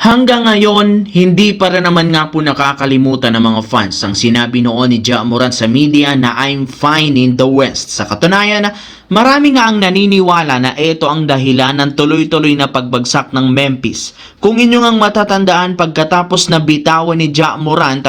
Hanggang ngayon, hindi pa rin naman nga po nakakalimutan ng mga fans ang sinabi noon ni Ja Morant sa media na I'm fine in the West. Sa katunayan, marami nga ang naniniwala na ito ang dahilan ng tuloy-tuloy na pagbagsak ng Memphis. Kung inyong ang matatandaan pagkatapos na bitawan ni Ja Morant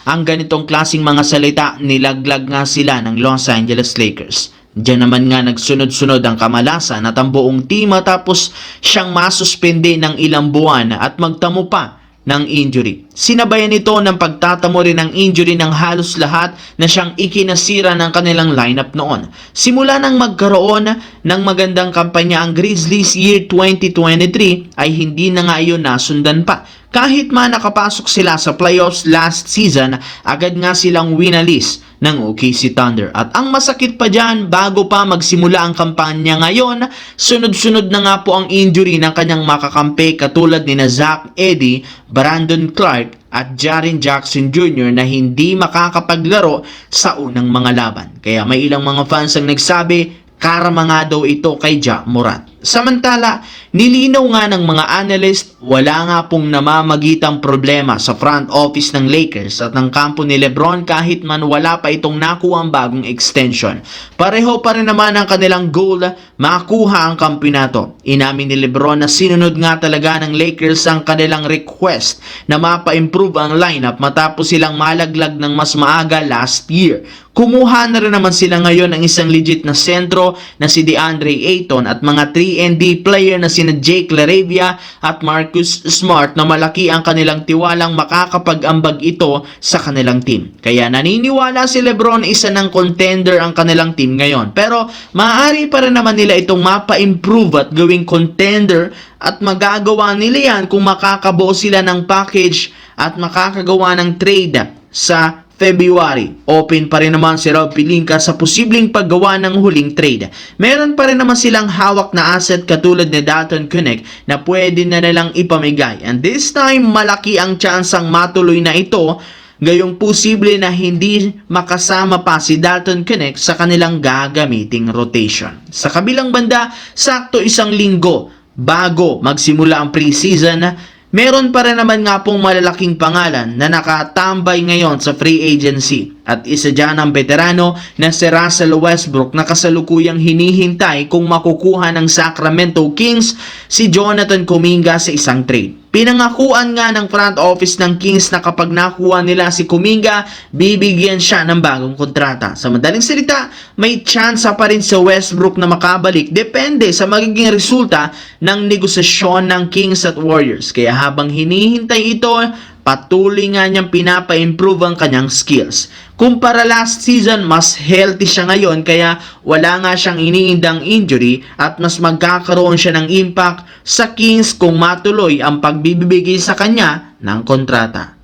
ang ganitong klaseng mga salita, nilaglag nga sila ng Los Angeles Lakers. Diyan naman nga nagsunod-sunod ang kamalasan at ang buong team matapos siyang masuspende ng ilang buwan at magtamo pa ng injury. Sinabayan ito ng pagtatamo rin ng injury ng halos lahat na siyang ikinasira ng kanilang lineup noon. Simula nang magkaroon ng magandang kampanya ang Grizzlies year 2023 ay hindi na nga iyon nasundan pa. Kahit man nakapasok sila sa playoffs last season, agad nga silang winalis ng OKC Thunder. At ang masakit pa dyan, bago pa magsimula ang kampanya ngayon, sunod-sunod na nga po ang injury ng kanyang makakampi katulad ni Zach Edey, Brandon Clark at Jaren Jackson Jr. na hindi makakapaglaro sa unang mga laban. Kaya may ilang mga fans ang nagsabi, karma nga daw ito kay Ja Morant. Samantala, nilinaw nga ng mga analyst, wala nga pong namamagitang problema sa front office ng Lakers at ng kampo ni Lebron kahit man wala pa itong nakuha ang bagong extension. Pareho pa rin naman ang kanilang goal, makuha ang kampyonato. Inamin ni Lebron na sinunod nga talaga ng Lakers ang kanilang request na mapa-improve ang lineup matapos silang malaglag ng mas maaga last year. Kumuha na rin naman sila ngayon ng isang legit na sentro na si DeAndre Ayton at mga 3-and-D player na sina Jake LaRavia at Marcus Smart na malaki ang kanilang tiwalang makakapag-ambag ito sa kanilang team. Kaya naniniwala si Lebron isa ng contender ang kanilang team ngayon. Pero maaari pa rin naman nila itong mapa-improve at gawing contender at magagawa nila yan kung makakabuo sila ng package at makakagawa ng trade sa February. Open pa rin naman si Rob Pelinka sa posibleng paggawa ng huling trade. Meron pa rin naman silang hawak na asset katulad ni Dalton Keunig na pwede na nilang ipamigay. And this time, malaki ang tsansang matuloy na ito, gayong posible na hindi makasama pa si Dalton Keunig sa kanilang gagamiting rotation. Sa kabilang banda, sakto isang linggo bago magsimula ang preseason, meron pa rin naman nga pong malalaking pangalan na nakatambay ngayon sa free agency. At isa dyan ang veterano na si Russell Westbrook na kasalukuyang hinihintay kung makukuha ng Sacramento Kings si Jonathan Kuminga sa isang trade. Pinangakuan nga ng front office ng Kings na kapag nakuha nila si Kuminga, bibigyan siya ng bagong kontrata. Sa madaling salita, may tsansa pa rin si Westbrook na makabalik. Depende sa magiging resulta ng negosasyon ng Kings at Warriors. Kaya habang hinihintay ito, patuloy nga niyang pinapa-improve ang kanyang skills. Kumpara last season, mas healthy siya ngayon kaya wala nga siyang iniindang injury at mas magkakaroon siya ng impact sa Kings kung matuloy ang pagbibigay sa kanya ng kontrata.